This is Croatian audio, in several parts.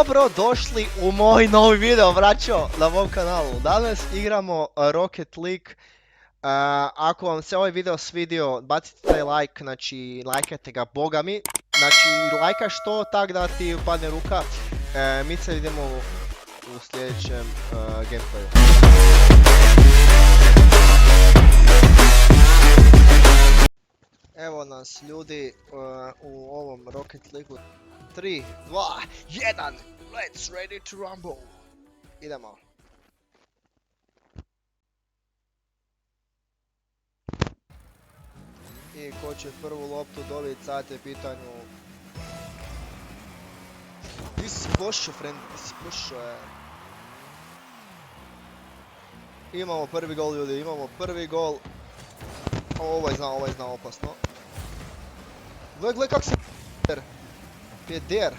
Dobro došli u moj novi video, vraćao na mom kanalu. Danas igramo Rocket League. Ako vam se ovaj video svidio, bacite taj like, znači lajkajte ga boga mi. Znači lajkaš to tak da ti upadne ruka. Mi se vidimo u sljedećem gameplayu. Evo nas ljudi u ovom Rocket League-u. 3, 2, 1, let's ready to rumble. Idemo. I ko će prvu loptu dobiti, sad je pitanju. Ti si pošao, friend, ti si pošao, Imamo prvi gol, ljudi, imamo prvi gol. Ovo je znao opasno. Gle kak se peder.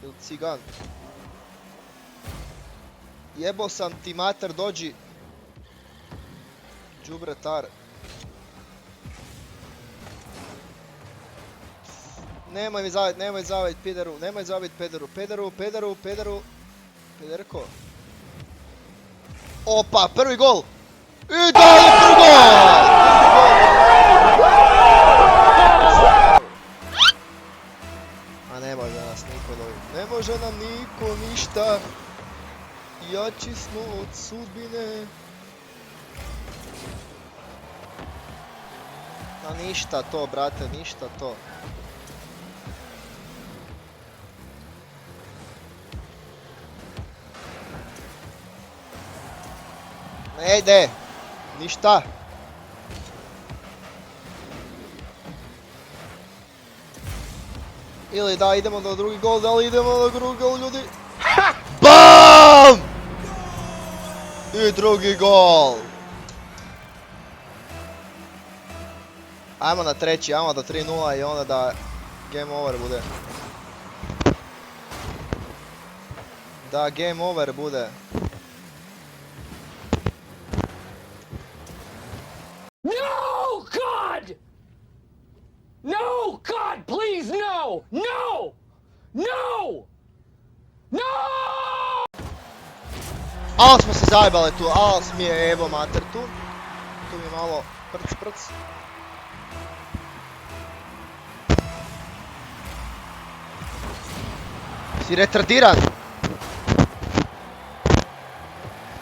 Ili cigan. Jebo sam ti mater, dođi. Džubretar. Nemoj zavit pederu, nemoj zavit pederu. Pederko. Opa, prvi gol! I dali prvi gol! A ne može nas niko dobiti. Ne može nam niko ništa. Jači smo od sudbine. A ništa to, brate, ništa to. Ne ide! Ništa! Ili da idemo na drugi gol, da li idemo na drugi gol, ljudi? BAM! I drugi gol! Ajmo na treći, ajmo da 3-0 i onda da game over bude. Da game over bude. No, God! No, God, please, no! No! No! No! Al smo se zajebali tu, al smije evo mater tu. Tu mi malo prc. Si retardiran?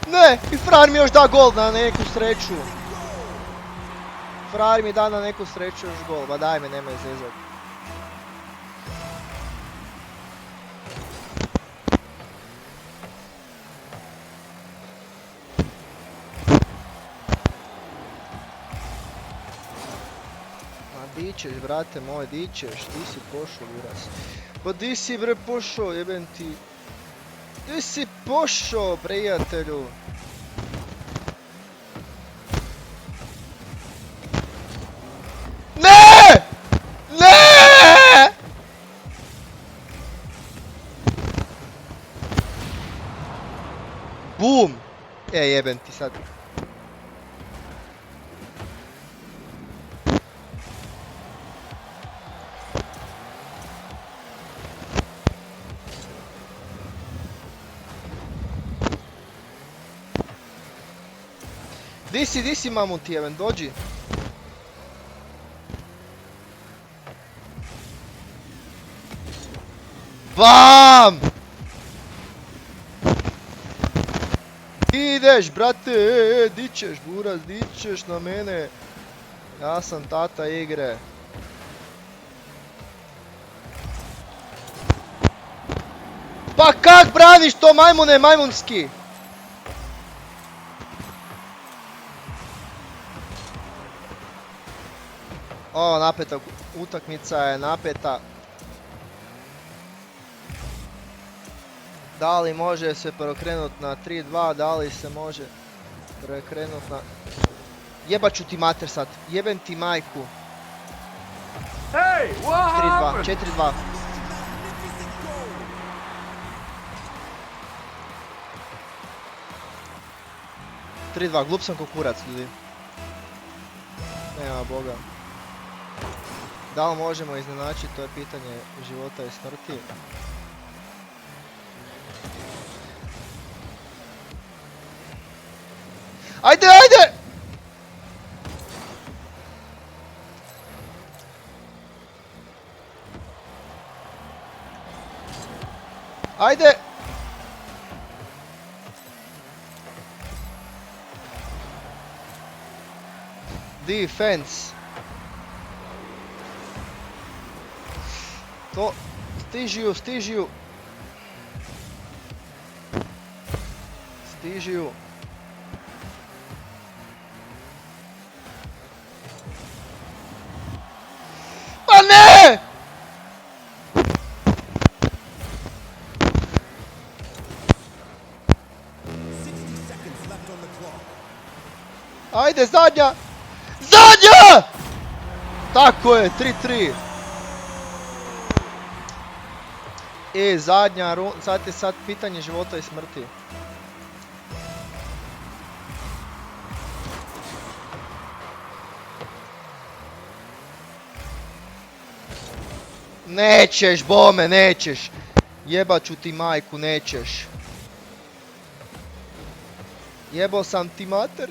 Ne! I frajer mi još da gol na neku sreću. Frajer mi da na neku sreću još gol, ba daj me, nemoj zezat. Ma di ćeš, brate moj, di ćeš, di si pošao, buras. Pa di si bre pošao, jebem ti. Di si pošao, prijatelju. Ne! Ne! Bum! Jebem ti sad. Di si mamut jeben, dođi. BAM! Ideš, brate, di ćeš, buraz, di ćeš na mene. Ja sam tata igre. Pa kak braniš to, majmune, majmunski? O, napeta utakmica je napeta. Da li može se preokrenut na 3-2, da li se može preokrenut na... Jebaću ti mater sad, jebem ti majku. Hey, what 3-2, happened? 4-2. 3-2, glup sam ko kurac, ljudi. Nema boga. Da li možemo iznenačiti, to je pitanje života i smrti. Ajde, ajde! Ajde! Defense. To, stižiju. Stižiju. Pa ne! Ajde, zadnja! Zadnja! Tako je, 3-3. Zadnja runda, sad pitanje života i smrti. Nećeš, bome, nećeš. Jebaću ti majku, nećeš. Jebao sam ti mater.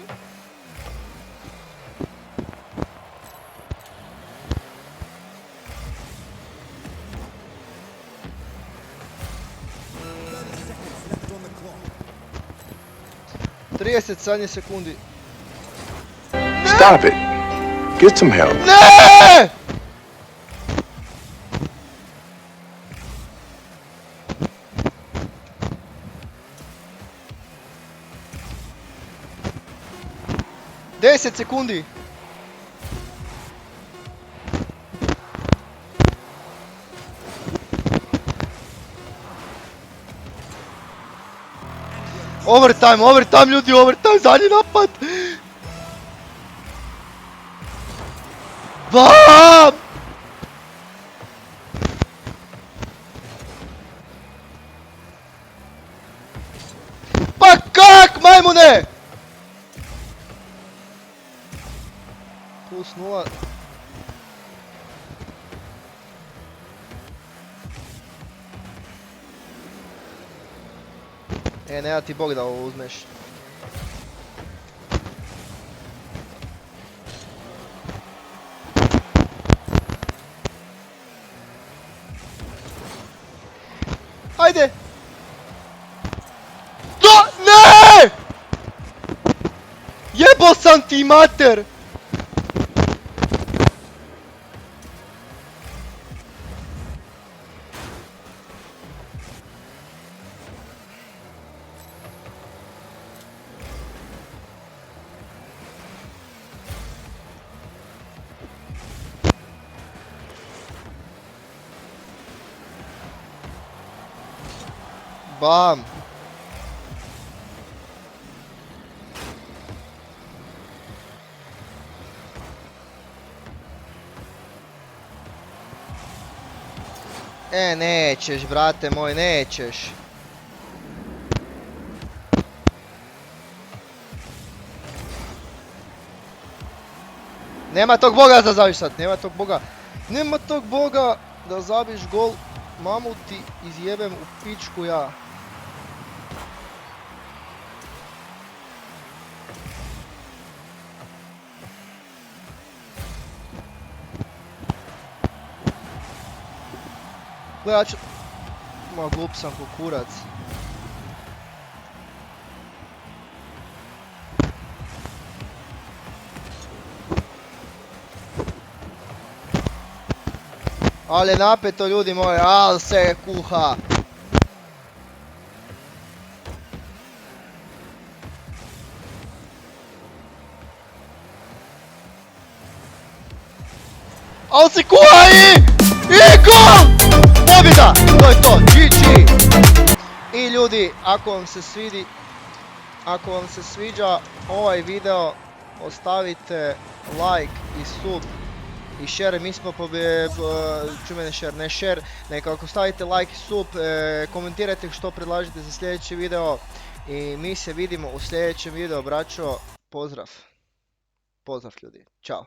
Trideset zadnje sekundi. Stop it. Get some help. Ne! Deset sekundi. Overtime ljudi, overtime, zadnji napad! BAM! Pa kak, majmune! Plus 0. Nema ti Bog da ovo uzmeš. Ajde! Ne! Jebo sam ti mater! Bam! Nećeš, brate moj, nećeš. Nema tog boga da zabiš sad, nema tog boga. Nema tog boga da zabiš gol. Mamu ti izjebem u pičku ja. Gledat ću... Ma glup sam ko kurac. Ali je napeto ljudi moji, al se kuha. Al se kuha i gol! Pobjeda! To je to, GG! I ljudi, ako vam se sviđa ovaj video, ostavite like i sub i share. Mi smo ne share, nego ako stavite like i sub, komentirajte što predlažete za sljedeći video i mi se vidimo u sljedećem videu, braćo. Pozdrav ljudi, ćao.